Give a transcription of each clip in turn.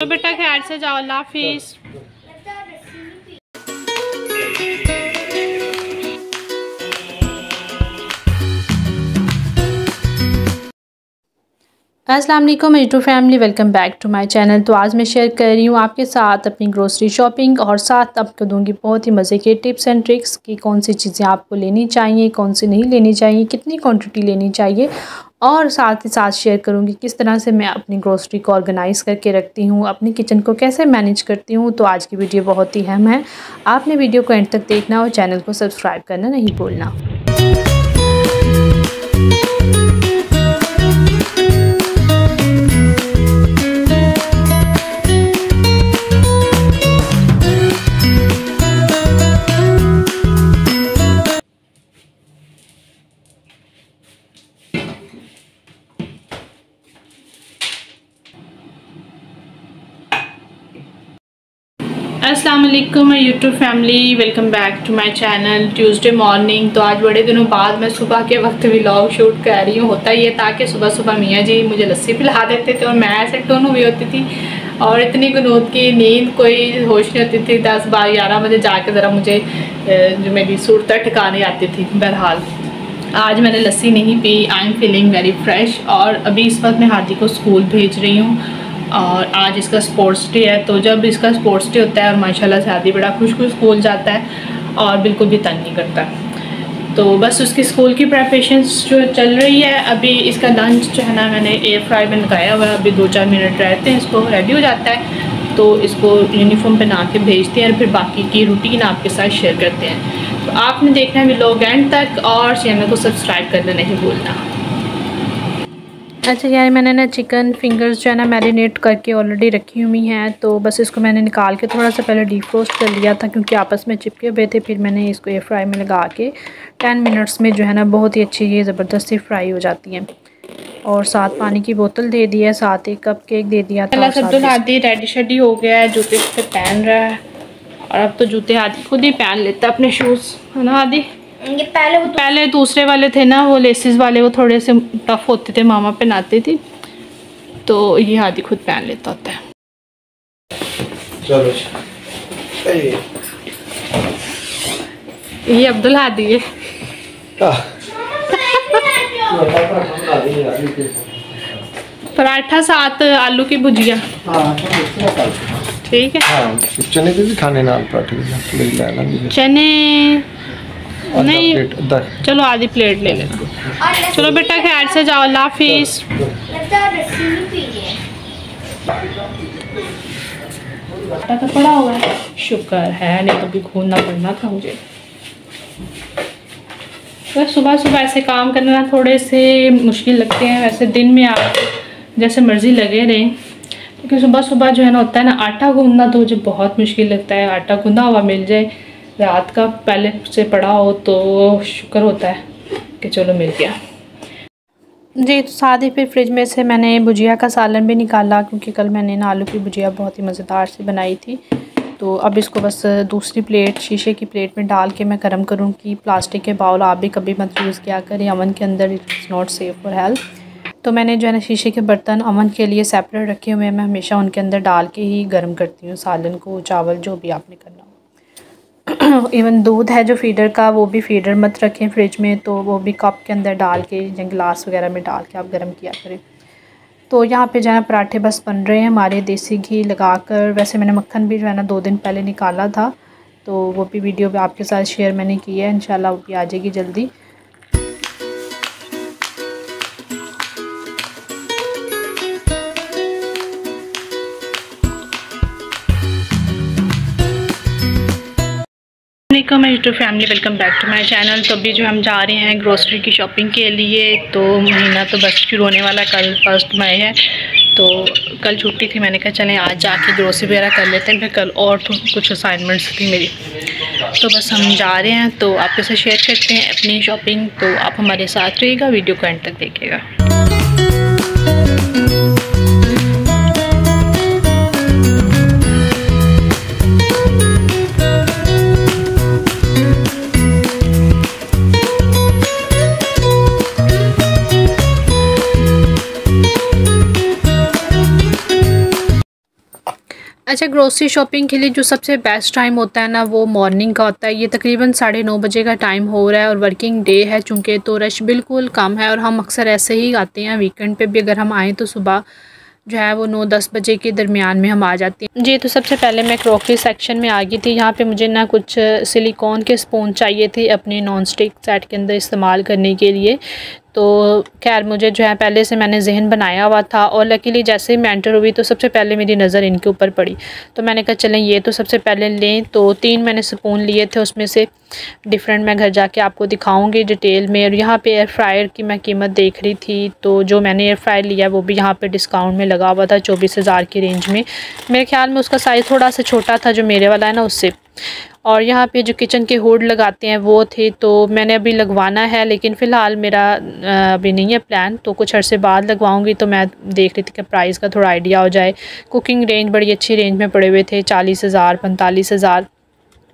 तो बेटा ख्याल से जाओ, अल्लाह हाफिज़। अस्सलाम वालेकुम YouTube family, welcome back to my channel. तो आज मैं शेयर कर रही हूँ आपके साथ अपनी ग्रोसरी शॉपिंग और साथ आपको दूंगी बहुत ही मज़े के टिप्स एंड ट्रिक्स कि कौन सी चीज़ें आपको लेनी चाहिए, कौन सी नहीं लेनी चाहिए, कितनी क्वांटिटी लेनी चाहिए, और साथ ही साथ शेयर करूँगी किस तरह से मैं अपनी ग्रोसरी को ऑर्गेनाइज़ करके रखती हूँ, अपनी किचन को कैसे मैनेज करती हूँ। तो आज की वीडियो बहुत ही अहम है, आपने वीडियो को एंड तक देखना और चैनल को सब्सक्राइब करना नहीं भूलना। अस्सलाम वालेकुम YouTube family, welcome back to my channel. Tuesday morning, तो आज बड़े दिनों बाद मैं सुबह के वक्त व्लॉग शूट कर रही हूँ। होता ये था कि सुबह सुबह मियाँ जी मुझे लस्सी पिला देते थे और मैं ऐसे टोन हुई होती थी और इतनी गुनूद की नींद कोई होश नहीं होती थी। 10, 12, 11 बजे जाके ज़रा मुझे जो मेरी सूरत ठिकाने आती थी। बहरहाल आज मैंने लस्सी नहीं P. I am feeling very fresh. और अभी इस वक्त मैं हादी को स्कूल भेज रही हूँ और आज इसका स्पोर्ट्स डे है। तो जब इसका स्पोर्ट्स डे होता है और माशाल्लाह से हादी बड़ा खुश स्कूल जाता है और बिल्कुल भी तंग नहीं करता। तो बस उसकी स्कूल की प्रेपरेशंस जो चल रही है। अभी इसका लंच जो है ना मैंने एयर फ्राई में लगाया हुआ है। अभी 2-4 मिनट रहते हैं, इसको रेडी हो जाता है तो इसको यूनिफॉर्म पहना के भेजते हैं और फिर बाकी की रूटीन आपके साथ शेयर करते हैं। तो आपने देखना है व्लॉग एंड तक और चैनल को सब्सक्राइब करना नहीं भूलना। अच्छा यार, मैंने ना चिकन फिंगर्स जो है ना मैरिनेट करके ऑलरेडी रखी हुई हैं। तो बस इसको मैंने निकाल के थोड़ा सा पहले डीफ्रोस्ट कर लिया था क्योंकि आपस में चिपके हुए थे। फिर मैंने इसको एयर फ्राई में लगा के 10 मिनट्स में जो है ना बहुत ही अच्छी ये ज़बरदस्ती फ्राई हो जाती हैं। और साथ पानी की बोतल दे दी है, साथ एक कप केक दे दिया था। अब्दुल हादी रेडी शेडी हो गया है, जूते पे पहन रहा है और अब तो जूते हादी खुद ही पहन लेता है अपने शूज़, है ना हादी? ये पहले दूसरे वाले थे ना, वो लेसिस वाले, वो थोड़े से टफ होते थे, मामा पहनाती थी। तो ये हादी खुद पहन लेता होता है। चलो ये अब्दुल हादी है। पराठा साथ आलू की भुजिया, ठीक है। चने भी खाने ना पराठे, चने नहीं, चलो आधी प्लेट ले लेना। चलो बेटा ख्याल से जाओ, अल्लाह हाफिज़। तो पड़ा हुआ है, शुक्र है, नहीं तो भी घूमना पड़ना था मुझे। तो सुबह सुबह ऐसे काम करना थोड़े से मुश्किल लगते हैं। वैसे दिन में आप जैसे मर्ज़ी लगे रहें, लेकिन सुबह सुबह जो है ना होता है ना आटा गूंदना, तो मुझे बहुत मुश्किल लगता है। आटा गूंदा हुआ मिल जाए रात का पहले से पड़ा हो तो शुक्र होता है कि चलो मिल गया जी। तो साथ ही फिर फ्रिज में से मैंने भुजिया का सालन भी निकाला क्योंकि कल मैंने ना आलू की भुजिया बहुत ही मज़ेदार से बनाई थी। तो अब इसको बस दूसरी प्लेट, शीशे की प्लेट में डाल के मैं गर्म करूँगी। प्लास्टिक के बाउल आप भी कभी मत यूज़ किया करें अवन के अंदर, it's not safe for health. तो मैंने जो है ना शीशे के बर्तन अवन के लिए सेपरेट रखे हुए हैं। मैं हमेशा उनके अंदर डाल के ही गर्म करती हूँ सालन को, चावल, जो भी आपने करना हो। इवन दूध है जो फीडर का, वो भी फीडर मत रखें फ्रिज में, तो वो भी कप के अंदर डाल के या गिलास वगैरह में डाल के आप गर्म किया करें। तो यहाँ पे जो है पराठे बस बन रहे हैं हमारे देसी घी लगाकर। वैसे मैंने मक्खन भी जो है ना 2 दिन पहले निकाला था, तो वो भी वीडियो भी आपके साथ शेयर मैंने की है। इंशाल्लाह वो भी आ जाएगी जल्दी। मैं YouTube family, welcome back to my channel. तो अभी जो हम जा रहे हैं ग्रोसरी की शॉपिंग के लिए। तो महीना तो बस शुरू होने वाला, कल 1 मई है। तो कल छुट्टी थी, मैंने कहा चलें आज जाके ग्रोसरी वगैरह कर लेते हैं। फिर कल और कुछ असाइनमेंट्स थी मेरी, तो बस हम जा रहे हैं। तो आपके साथ शेयर करते हैं अपनी शॉपिंग। तो आप हमारे साथ रहिएगा, वीडियो को एंड तक देखिएगा। अच्छा, ग्रोसरी शॉपिंग के लिए जो सबसे बेस्ट टाइम होता है ना, वो मॉर्निंग का होता है। ये तकरीबन 9:30 बजे का टाइम हो रहा है और वर्किंग डे है चूँकि, तो रश बिल्कुल कम है और हम अक्सर ऐसे ही आते हैं। वीकेंड पे भी अगर हम आएँ तो सुबह जो है वो 9-10 बजे के दरमियान में हम आ जाते हैं जी। तो सबसे पहले मैं क्रॉकरी सेक्शन में आ गई थी। यहाँ पे मुझे ना कुछ सिलिकॉन के स्पून चाहिए थे अपने नॉन स्टिक सेट के अंदर इस्तेमाल करने के लिए। तो खैर मुझे जो है पहले से मैंने ज़हन बनाया हुआ था और लकीली जैसे ही मैं एंटर हुई तो सबसे पहले मेरी नज़र इनके ऊपर पड़ी। तो मैंने कहा चलें ये तो सबसे पहले लें। तो 3 मैंने स्पून लिए थे, उसमें से डिफरेंट मैं घर जाके आपको दिखाऊंगी डिटेल में। और यहाँ पे एयर फ्रायर की मैं कीमत देख रही थी, तो जो मैंने एयर फ्रायर लिया वो भी यहाँ पे डिस्काउंट में लगा हुआ था 24,000 की रेंज में। मेरे ख्याल में उसका साइज़ थोड़ा सा छोटा था जो मेरे वाला है ना उससे। और यहाँ पे जो किचन के हुड लगाते हैं वो थे, तो मैंने अभी लगवाना है लेकिन फ़िलहाल मेरा अभी नहीं है प्लान, तो कुछ अरसे बाद लगवाऊंगी। तो मैं देख रही थी कि प्राइस का थोड़ा आइडिया हो जाए। कुकिंग रेंज बड़ी अच्छी रेंज में पड़े हुए थे, 40,000 45,000।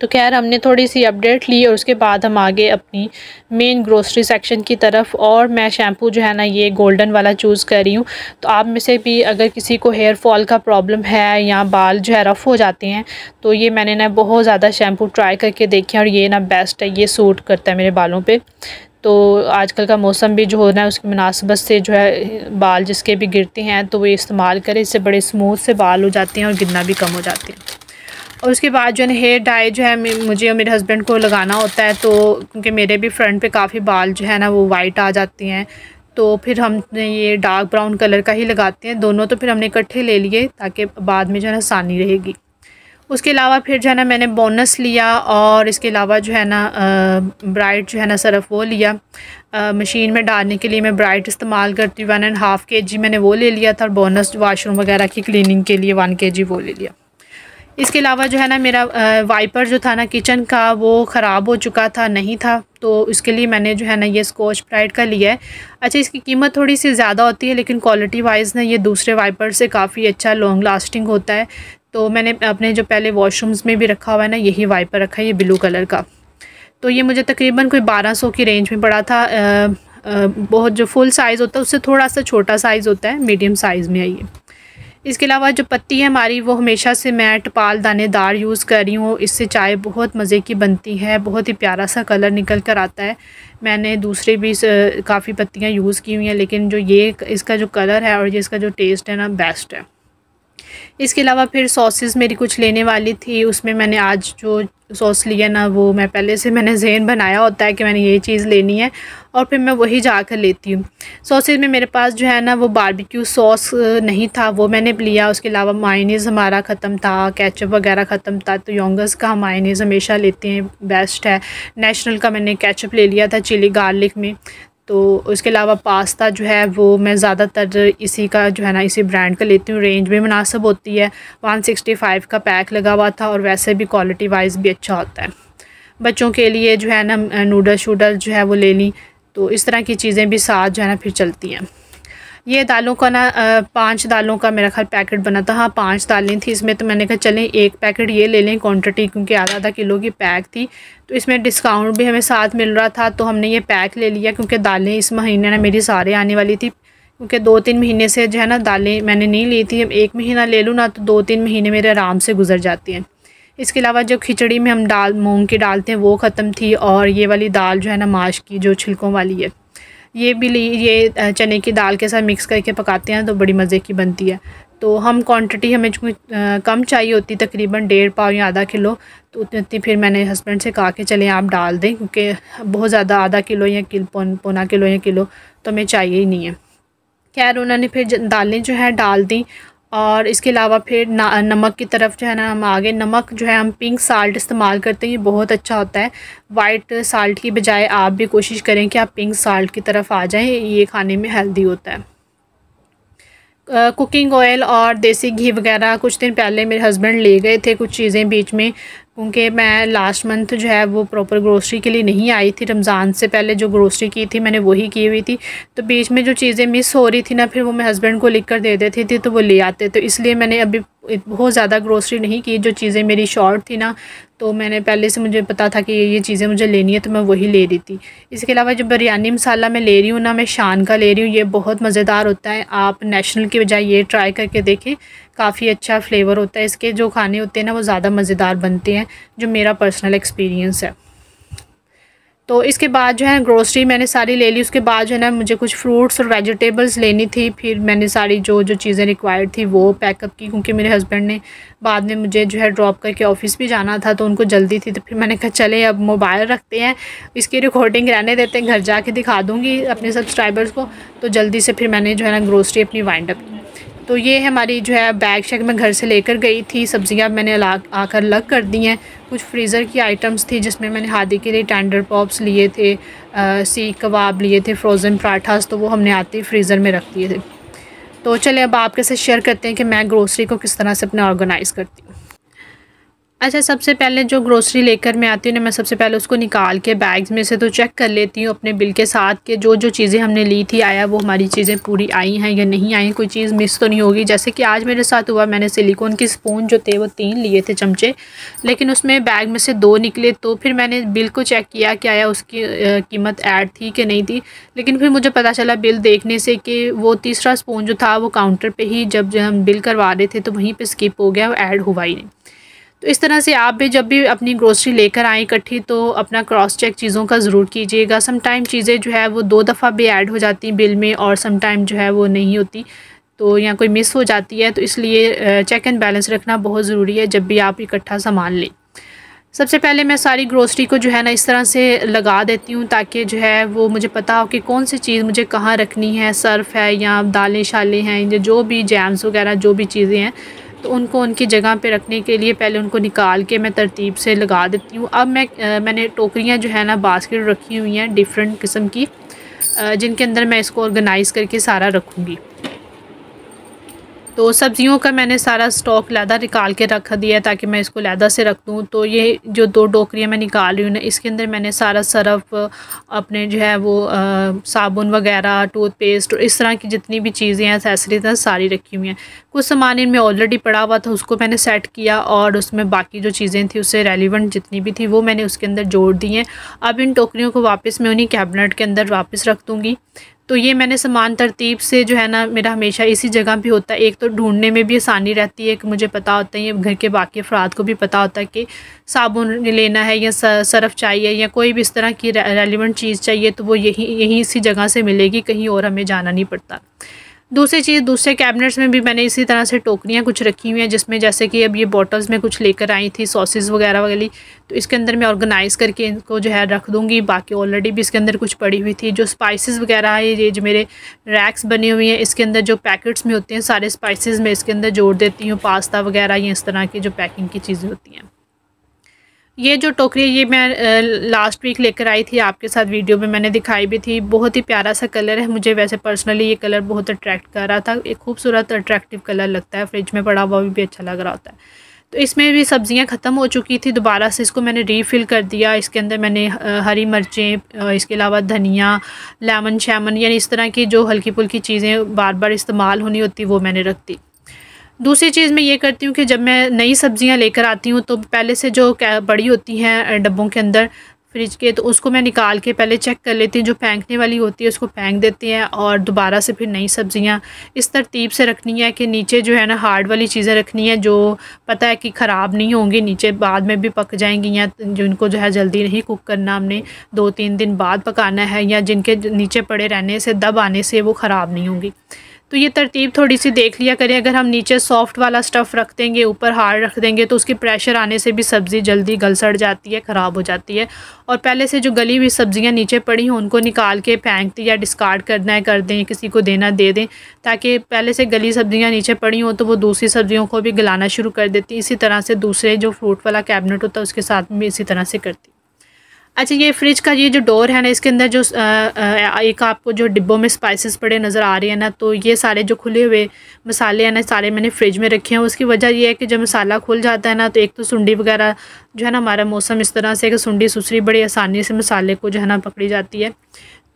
तो खैर हमने थोड़ी सी अपडेट ली और उसके बाद हम आगे अपनी मेन ग्रोसरी सेक्शन की तरफ। और मैं शैम्पू जो है ना ये गोल्डन वाला चूज़ कर रही हूँ। तो आप में से भी अगर किसी को हेयर फॉल का प्रॉब्लम है या बाल जो है रफ़ हो जाते हैं, तो ये मैंने ना बहुत ज़्यादा शैम्पू ट्राई करके देखे और ये ना बेस्ट है, ये सूट करता है मेरे बालों पे। तो आजकल का मौसम भी जो हो रहा है उसकी मुनासिबत से जो है बाल जिसके भी गिरते हैं तो वो इस्तेमाल करें, इससे बड़े स्मूथ से बाल हो जाते हैं और गिरना भी कम हो जाते हैं। और उसके बाद जो है हेयर डाई जो है मुझे और मेरे हस्बैंड को लगाना होता है, तो क्योंकि मेरे भी फ्रंट पे काफ़ी बाल जो है ना वो वाइट आ जाते हैं, तो फिर हम ये डार्क ब्राउन कलर का ही लगाते हैं दोनों। तो फिर हमने इकट्ठे ले लिए ताकि बाद में जो है ना आसानी रहेगी। उसके अलावा फिर जो है ना मैंने बोनस लिया और इसके अलावा जो है ना ब्राइट जो है ना सरफ वो लिया। मशीन में डालने के लिए मैं ब्राइट इस्तेमाल करती हूँ। 1.5 kg मैंने वो ले लिया था और बोनस वाशरूम वगैरह की क्लीनिंग के लिए 1 kg वो ले लिया। इसके अलावा जो है ना मेरा वाइपर जो था ना किचन का वो ख़राब हो चुका था, नहीं था, तो इसके लिए मैंने जो है ना ये स्कॉच ब्राइट का लिया है। अच्छा, इसकी कीमत थोड़ी सी ज़्यादा होती है लेकिन क्वालिटी वाइज ना ये दूसरे वाइपर से काफ़ी अच्छा लॉन्ग लास्टिंग होता है। तो मैंने अपने जो पहले वॉशरूम्स में भी रखा हुआ है ना यही वाइपर रखा है, ये ब्लू कलर का। तो ये मुझे तकरीबन कोई 1200 की रेंज में पड़ा था। बहुत जो फुल साइज़ होता है उससे थोड़ा सा छोटा साइज़ होता है, मीडियम साइज़ में है ये। इसके अलावा जो पत्ती है हमारी वो हमेशा से मैं टपाल दानेदार यूज़ कर रही हूँ। इससे चाय बहुत मज़े की बनती है, बहुत ही प्यारा सा कलर निकल कर आता है। मैंने दूसरे भी काफ़ी पत्तियाँ यूज़ की हुई हैं लेकिन जो ये इसका जो कलर है और ये इसका जो टेस्ट है ना बेस्ट है। इसके अलावा फिर सॉसेस मेरी कुछ लेने वाली थी, उसमें मैंने आज जो सॉस लिया ना वो मैं पहले से मैंने ज़हन बनाया होता है कि मैंने ये चीज़ लेनी है और फिर मैं वही जाकर लेती हूँ। सॉसेस में मेरे पास जो है ना वो बारबेक्यू सॉस नहीं था, वो मैंने लिया। उसके अलावा मायोनीज़ हमारा ख़त्म था, केचप वगैरह ख़त्म था, तो योंगस का हम मायोनीज़ हमेशा लेते हैं, बेस्ट है। नेशनल का मैंने केचप ले लिया था चिली गार्लिक में। तो उसके अलावा पास्ता जो है वो मैं ज़्यादातर इसी का जो है ना इसी ब्रांड का लेती हूँ, रेंज भी मुनासिब होती है। 165 का पैक लगा हुआ था और वैसे भी क्वालिटी वाइज भी अच्छा होता है। बच्चों के लिए जो है ना नूडल शूडल जो है वो ले ली, तो इस तरह की चीज़ें भी साथ जो है ना फिर चलती हैं। ये दालों का ना 5 दालों का मेरा ख्याल पैकेट बना था, हाँ 5 दालें थी इसमें। तो मैंने कहा चलें एक पैकेट ये ले लें क्वांटिटी, क्योंकि आधा किलो की पैक थी तो इसमें डिस्काउंट भी हमें साथ मिल रहा था, तो हमने ये पैक ले लिया। क्योंकि दालें इस महीने ना मेरी सारे आने वाली थी, क्योंकि 2-3 महीने से जो है ना दालें मैंने नहीं ली थी। 1 महीना ले लूँ ना तो 2-3 महीने मेरे आराम से गुजर जाती हैं। इसके अलावा जो खिचड़ी में हम दाल मूंग की डालते हैं वो ख़त्म थी, और ये वाली दाल जो है ना माश की जो छिलकों वाली है ये भी ली। ये चने की दाल के साथ मिक्स करके पकाते हैं तो बड़ी मज़े की बनती है। तो हम क्वांटिटी हमें कम चाहिए होती, तकरीबन 1.5 पाव या आधा किलो, तो उतनी फिर मैंने हस्बैंड से कहा कि चलें आप डाल दें, क्योंकि बहुत ज़्यादा आधा किलो या पौना किलो या किलो तो हमें चाहिए ही नहीं है। खैर उन्होंने फिर दालें जो है डाल दी। और इसके अलावा फिर नमक की तरफ जो है ना हम आगे, नमक जो है हम पिंक साल्ट इस्तेमाल करते हैं, ये बहुत अच्छा होता है। वाइट साल्ट की बजाय आप भी कोशिश करें कि आप पिंक साल्ट की तरफ आ जाएं, ये खाने में हेल्दी होता है। कुकिंग ऑयल और देसी घी वगैरह कुछ दिन पहले मेरे हस्बैंड ले गए थे कुछ चीज़ें बीच में, क्योंकि मैं लास्ट मंथ जो है वो प्रॉपर ग्रोसरी के लिए नहीं आई थी। रमज़ान से पहले जो ग्रोसरी की थी मैंने वही की हुई थी, तो बीच में जो चीज़ें मिस हो रही थी ना फिर वो मैं हस्बैंड को लिख कर दे देती थी तो वो ले आते। तो इसलिए मैंने अभी बहुत ज़्यादा ग्रोसरी नहीं की, जो चीज़ें मेरी शॉर्ट थी ना तो मैंने पहले से मुझे पता था कि ये चीज़ें मुझे लेनी है तो मैं वही ले रही थी। इसके अलावा जो बिरयानी मसाला मैं ले रही हूँ ना, मैं शान का ले रही हूँ, ये बहुत मज़ेदार होता है। आप नेशनल की बजाय ये ट्राई करके देखें, काफ़ी अच्छा फ्लेवर होता है इसके। जो खाने होते हैं ना वो ज़्यादा मज़ेदार बनते हैं, जो मेरा पर्सनल एक्सपीरियंस है। तो इसके बाद जो है ग्रोसरी मैंने सारी ले ली। उसके बाद जो है ना मुझे कुछ फ्रूट्स और वेजिटेबल्स लेनी थी। फिर मैंने सारी जो चीज़ें रिक्वायर्ड थी वो पैकअप की, क्योंकि मेरे हस्बैंड ने बाद में मुझे जो है ड्रॉप करके ऑफिस भी जाना था तो उनको जल्दी थी। तो फिर मैंने कहा चले अब मोबाइल रखते हैं, इसकी रिकॉर्डिंग रहने देते हैं, घर जाके दिखा दूँगी अपने सब्सक्राइबर्स को। तो जल्दी से फिर मैंने जो है ना ग्रोसरी अपनी वाइंड अप की। तो ये हमारी जो है बैग शैग मैं घर से लेकर गई थी। सब्ज़ियाँ मैंने आकर लग कर दी हैं। कुछ फ्रीज़र की आइटम्स थी जिसमें मैंने हादी के लिए टेंडर पॉप्स लिए थे, सीख कबाब लिए थे, फ्रोज़न पराठास, तो वो हमने आते ही फ्रीज़र में रख दिए थे। तो चले अब आपके साथ शेयर करते हैं कि मैं ग्रोसरी को किस तरह से अपना ऑर्गेनाइज़ करती हूँ। अच्छा, सबसे पहले जो ग्रोसरी लेकर मैं आती हूँ ना, मैं सबसे पहले उसको निकाल के बैग्स में से तो चेक कर लेती हूँ अपने बिल के साथ कि जो चीज़ें हमने ली थी आया वो हमारी चीज़ें पूरी आई हैं या नहीं आई, कोई चीज़ मिस तो नहीं होगी। जैसे कि आज मेरे साथ हुआ, मैंने सिलिकॉन के स्पून जो थे वो 3 लिए थे चमचे, लेकिन उसमें बैग में से 2 निकले। तो फिर मैंने बिल को चेक किया कि आया उसकी कीमत ऐड थी कि नहीं थी, लेकिन फिर मुझे पता चला बिल देखने से कि वो तीसरा स्पून जो था वो काउंटर पर ही जब हम बिल करवा रहे थे तो वहीं पर स्किप हो गया, वो ऐड हुआ ही नहीं। तो इस तरह से आप भी जब भी अपनी ग्रोसरी लेकर आएँ इकट्ठी तो अपना क्रॉस चेक चीज़ों का ज़रूर कीजिएगा। सम टाइम चीज़ें जो है वो 2 दफ़ा भी ऐड हो जाती हैं बिल में, और सम टाइम जो है वो नहीं होती, तो या कोई मिस हो जाती है। तो इसलिए चेक एंड बैलेंस रखना बहुत ज़रूरी है जब भी आप इकट्ठा सामान लें। सबसे पहले मैं सारी ग्रोसरी को जो है ना इस तरह से लगा देती हूँ ताकि जो है वो मुझे पता हो कि कौन सी चीज़ मुझे कहाँ रखनी है। सर्फ़ है या दालें शालें हैं या जो भी जैम्स वगैरह जो भी चीज़ें हैं, तो उनको उनकी जगह पे रखने के लिए पहले उनको निकाल के मैं तरतीब से लगा देती हूँ। अब मैंने टोकरियाँ जो है ना बास्केट रखी हुई हैं डिफरेंट किस्म की, जिनके अंदर मैं इसको ऑर्गेनाइज़ करके सारा रखूँगी। तो सब्ज़ियों का मैंने सारा स्टॉक लहदा निकाल के रख दिया है ताकि मैं इसको लहदा से रख दूँ। तो ये जो 2 टोकरियाँ मैं निकाल रही हूँ ना, इसके अंदर मैंने सारा सर्फ़, अपने जो है वो साबुन वगैरह, टूथपेस्ट और इस तरह की जितनी भी चीज़ें हैं, एक्सेसरीज़ हैं, सारी रखी हुई हैं। कुछ सामान इनमें ऑलरेडी पड़ा हुआ था, उसको मैंने सेट किया, और उसमें बाकी जो चीज़ें थी उससे रेलिवेंट जितनी भी थी वो मैंने उसके अंदर जोड़ दी हैं। अब इन टोकरियों को वापस मैं उन्हीं कैबिनेट के अंदर वापस रख दूँगी। तो ये मैंने सामान तरतीब से जो है ना मेरा हमेशा इसी जगह पे होता है। एक तो ढूंढने में भी आसानी रहती है कि मुझे पता होता है, ये घर के बाकी अफराद को भी पता होता है कि साबुन लेना है या सर्फ़ चाहिए या कोई भी इस तरह की रेलिवेंट चीज़ चाहिए तो वो यहीं इसी जगह से मिलेगी, कहीं और हमें जाना नहीं पड़ता। दूसरी चीज़, दूसरे कैबिनेट्स में भी मैंने इसी तरह से टोकरियाँ कुछ रखी हुई हैं, जिसमें जैसे कि अब ये बॉटल्स में कुछ लेकर आई थी सॉसेस वगैरह वाली, तो इसके अंदर मैं ऑर्गेनाइज़ करके इनको जो है रख दूँगी। बाकी ऑलरेडी भी इसके अंदर कुछ पड़ी हुई थी। जो स्पाइसेस वगैरह है, ये जो मेरे रैक्स बने हुए हैं, इसके अंदर जो पैकेट्स में होते हैं सारे स्पाइसेस मैं इसके अंदर जोड़ देती हूँ, पास्ता वगैरह या इस तरह की जो पैकिंग की चीज़ें होती हैं। ये जो टोकरी है ये मैं लास्ट वीक लेकर आई थी, आपके साथ वीडियो में मैंने दिखाई भी थी। बहुत ही प्यारा सा कलर है, मुझे वैसे पर्सनली ये कलर बहुत अट्रैक्ट कर रहा था। एक खूबसूरत अट्रैक्टिव कलर लगता है, फ्रिज में पड़ा हुआ भी अच्छा लग रहा होता है। तो इसमें भी सब्ज़ियां ख़त्म हो चुकी थी, दोबारा से इसको मैंने रीफ़िल कर दिया। इसके अंदर मैंने हरी मिर्चें, इसके अलावा धनिया, लेमन शेमन, यानी इस तरह की जो हल्की फुल्की चीज़ें बार बार इस्तेमाल होनी होती वो मैंने रख दी। दूसरी चीज़ मैं ये करती हूँ कि जब मैं नई सब्ज़ियाँ लेकर आती हूँ तो पहले से जो पड़ी होती हैं डब्बों के अंदर फ्रिज के, तो उसको मैं निकाल के पहले चेक कर लेती हूँ। जो फेंकने वाली होती है उसको फेंक देते हैं, और दोबारा से फिर नई सब्ज़ियाँ इस तरतीब से रखनी है कि नीचे जो है ना हार्ड वाली चीज़ें रखनी है जो पता है कि ख़राब नहीं होंगी, नीचे बाद में भी पक जाएंगी, या जिनको जो है जल्दी नहीं कुक करना, हमने 2-3 दिन बाद पकाना है, या जिनके नीचे पड़े रहने से दब आने से वो ख़राब नहीं होंगी। तो ये तरतीब थोड़ी सी देख लिया करें। अगर हम नीचे सॉफ्ट वाला स्टफ़ रख देंगे, ऊपर हार्ड रख देंगे, तो उसकी प्रेशर आने से भी सब्ज़ी जल्दी गल सड़ जाती है, ख़राब हो जाती है। और पहले से जो गली हुई सब्ज़ियाँ नीचे पड़ी हों उनको निकाल के फेंक दें, या डिस्कार्ड करना है कर दें, किसी को देना दे दें, ताकि पहले से गली सब्ज़ियाँ नीचे पड़ी हों तो वो दूसरी सब्ज़ियों को भी गलाना शुरू कर देती। इसी तरह से दूसरे जो फ्रूट वाला कैबिनेट होता है उसके साथ में इसी तरह से करती। अच्छा, ये फ्रिज का ये जो डोर है ना, इसके अंदर जो एक आपको जो डिब्बों में स्पाइसेस पड़े नज़र आ रहे हैं ना, तो ये सारे जो खुले हुए मसाले हैं ना सारे मैंने फ्रिज में रखे हैं। उसकी वजह ये है कि जब मसाला खुल जाता है ना, तो एक तो सुंडी वगैरह जो है ना, हमारा मौसम इस तरह से कि सुंडी सुसरी बड़ी आसानी से मसाले को जो है ना पकड़ी जाती है।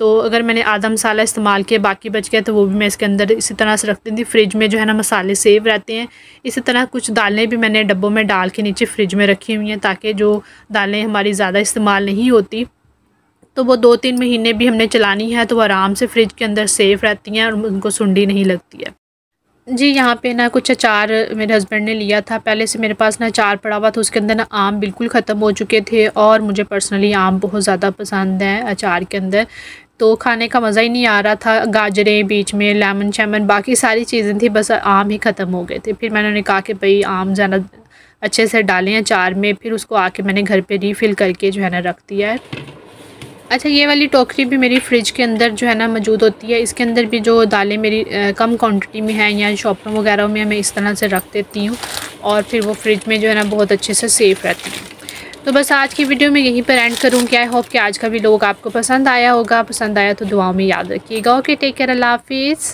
तो अगर मैंने आधा मसाला इस्तेमाल किया बाकी बच गया तो वो भी मैं इसके अंदर इसी तरह से रख देती। फ्रिज में जो है ना मसाले सेव रहते हैं। इसी तरह कुछ दालें भी मैंने डब्बों में डाल के नीचे फ्रिज में रखी हुई हैं ताकि जो दालें हमारी ज़्यादा इस्तेमाल नहीं होती तो वो 2-3 महीने भी हमने चलानी है तो वो आराम से फ्रिज के अंदर सेफ़ रहती हैं और उनको सुंडी नहीं लगती है। जी यहाँ पे ना कुछ अचार मेरे हस्बैंड ने लिया था। पहले से मेरे पास ना अचार पड़ा हुआ था, उसके अंदर ना आम बिल्कुल ख़त्म हो चुके थे और मुझे पर्सनली आम बहुत ज़्यादा पसंद है अचार के अंदर, तो खाने का मज़ा ही नहीं आ रहा था। गाजरें बीच में, लेमन शेमन बाकी सारी चीज़ें थी, बस आम ही ख़त्म हो गए थे। फिर मैंने कहा कि भाई आम ज़्यादा अच्छे से डालें अचार में, फिर उसको आके मैंने घर पर रीफ़िल करके जो है ना रख दिया है। अच्छा, ये वाली टोकरी भी मेरी फ्रिज के अंदर जो है ना मौजूद होती है। इसके अंदर भी जो दालें मेरी कम क्वांटिटी में हैं या शॉपर वगैरह में मैं इस तरह से रख देती हूँ और फिर वो फ्रिज में जो है ना बहुत अच्छे से सेफ़ रहती है। तो बस आज की वीडियो में यहीं पर एंड करूँगी। आई होप कि आज का भी लोग आपको पसंद आया होगा। पसंद आया तो दुआओं में याद रखिएगा। ओके, टेक केयर, अल्लाह हाफिज़।